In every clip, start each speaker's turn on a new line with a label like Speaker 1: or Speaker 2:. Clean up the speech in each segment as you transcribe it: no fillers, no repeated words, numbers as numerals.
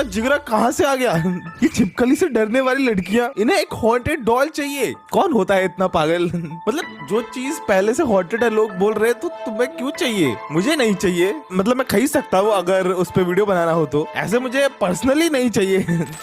Speaker 1: इतना जिगरा कहाँ से आ गया? ये छिपकली से डरने वाली लड़कियां, इन्हें एक हॉन्टेड डॉल चाहिए। कौन होता है इतना पागल? मतलब जो चीज पहले से हॉन्टेड है लोग बोल रहे हैं, तो तुम्हें क्यों चाहिए? मुझे नहीं चाहिए। मतलब मैं खरीद सकता हूँ अगर उस पे वीडियो बनाना हो तो, ऐसे मुझे पर्सनली नहीं चाहिए।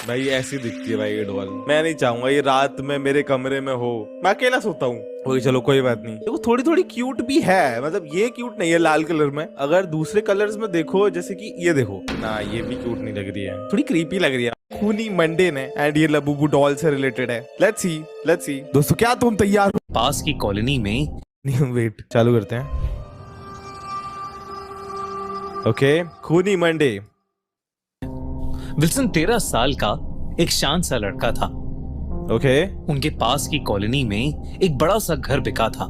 Speaker 1: भाई ऐसी दिखती है भाई ये डॉल। मैं नहीं चाहूंगा ये रात में मेरे कमरे में हो। मैं अकेला सोता हूँ। ओके चलो कोई बात नहीं। वो थोड़ी थोड़ी क्यूट भी है, मतलब ये क्यूट नहीं है लाल कलर में। अगर दूसरे कलर्स में देखो, जैसे कि ये देखो ना, ये भी क्यूट नहीं लग रही है, थोड़ी क्रीपी लग रही है। खूनी मंडे ने एंड ये लबूबू डॉल से रिलेटेड है। लेट्स सी दोस्तों, क्या तुम तैयार हो?
Speaker 2: पास की कॉलोनी में
Speaker 1: वेट, चालू करते हैं। ओके, खूनी मंडे।
Speaker 2: विल्सन 13 साल का एक शांत सा लड़का था।
Speaker 1: ओके
Speaker 2: उनके पास की कॉलोनी में एक बड़ा सा घर बिका था,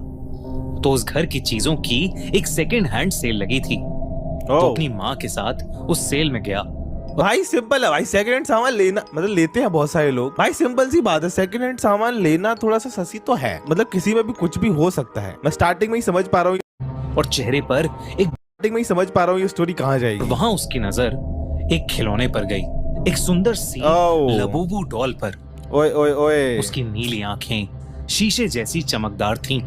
Speaker 2: तो उस घर की चीजों की एक सेकेंड हैंड सेल लगी थी। तो अपनी माँ के साथ उस सेल में गया।
Speaker 1: भाई सिंपल है भाई, सेकंड हैंड सामान लेना, मतलब लेते हैं बहुत सारे लोग भाई, सिंपल सी बात है। सेकंड हैंड सामान लेना थोड़ा सा सस्ती तो है, मतलब किसी में भी कुछ भी हो सकता है। मैं स्टार्टिंग में ही समझ पा रहा हूँ,
Speaker 2: और चेहरे पर
Speaker 1: ये स्टोरी कहाँ जाएगी।
Speaker 2: वहां उसकी नजर एक खिलौने पर गई, एक सुंदर सी लबूबू डॉल पर।
Speaker 1: ओए ओए ओए,
Speaker 2: उसकी नीली आंखें शीशे जैसी चमकदार थीं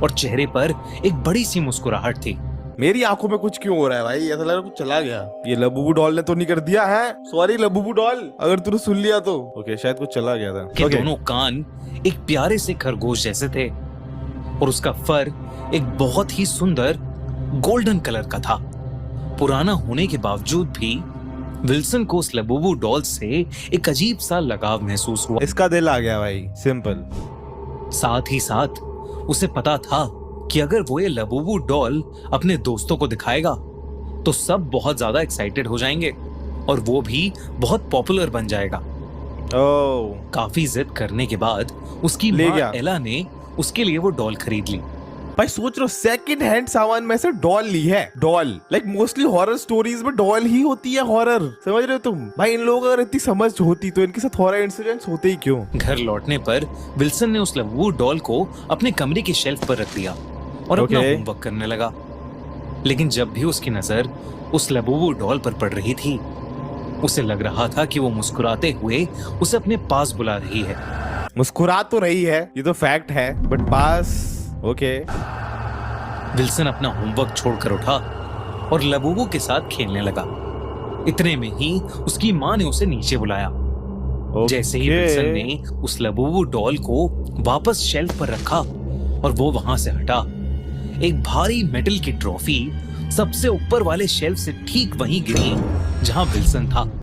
Speaker 2: और चेहरे पर एक बड़ी सी मुस्कुराहट थी।
Speaker 1: मेरी आंखों में कुछ क्यों हो रहा है भाई? ऐसा लग रहा है कुछ चला गया। ये लबूबू डॉल ने तो नहीं कर दिया है? सॉरी लबूबू डॉल, अगर तूने सुन लिया तो। ओके, शायद कुछ चला गया था।
Speaker 2: के दोनों कान एक प्यारे से खरगोश जैसे थे और उसका फर एक बहुत ही सुंदर गोल्डन कलर का था। पुराना होने के बावजूद भी विल्सन को उस लबूबू डॉल से एक अजीब सा लगाव महसूस हुआ।
Speaker 1: इसका दिल आ गया भाई, सिंपल।
Speaker 2: साथ ही साथ उसे पता था कि अगर वो ये लबूबू डॉल अपने दोस्तों को दिखाएगा तो सब बहुत ज्यादा एक्साइटेड हो जाएंगे और वो भी बहुत पॉपुलर बन जाएगा। काफी जिद करने के बाद उसकी माँ एला ने उसके लिए वो डॉल खरीद ली।
Speaker 1: भाई सोच लो, सेकंड हैंड सामान में से डॉल ली है। Doll like mostly horror stories में डॉल ही होती है, हॉरर, समझ रहे हो तुम? भाई इन लोगों को अगर इतनी समझ होती तो इनके साथ हॉरर इंसिडेंट्स होते ही क्यों?
Speaker 2: घर लौटने पर विल्सन ने उस लबूबू डॉल को अपने कमरे की शेल्फ पर रख दिया और अपना होमवर्क करने लगा। लेकिन जब भी उसकी नजर उस लबूबू डॉल पर पड़ रही थी, उसे लग रहा था कि वो मुस्कुराते हुए उसे अपने पास बुला रही है।
Speaker 1: मुस्कुरा तो रही है, ये तो फैक्ट है, बट पास। ओके।
Speaker 2: विल्सन अपना होमवर्क छोड़कर उठा और लबूबू के साथ खेलने लगा। इतने में ही उसकी माँ ने उसे नीचे बुलाया। जैसे ही विल्सन ने उस लबूबू डॉल को वापस शेल्फ पर रखा और वो वहां से हटा, एक भारी मेटल की ट्रॉफी सबसे ऊपर वाले शेल्फ से ठीक वहीं गिरी जहां विल्सन था।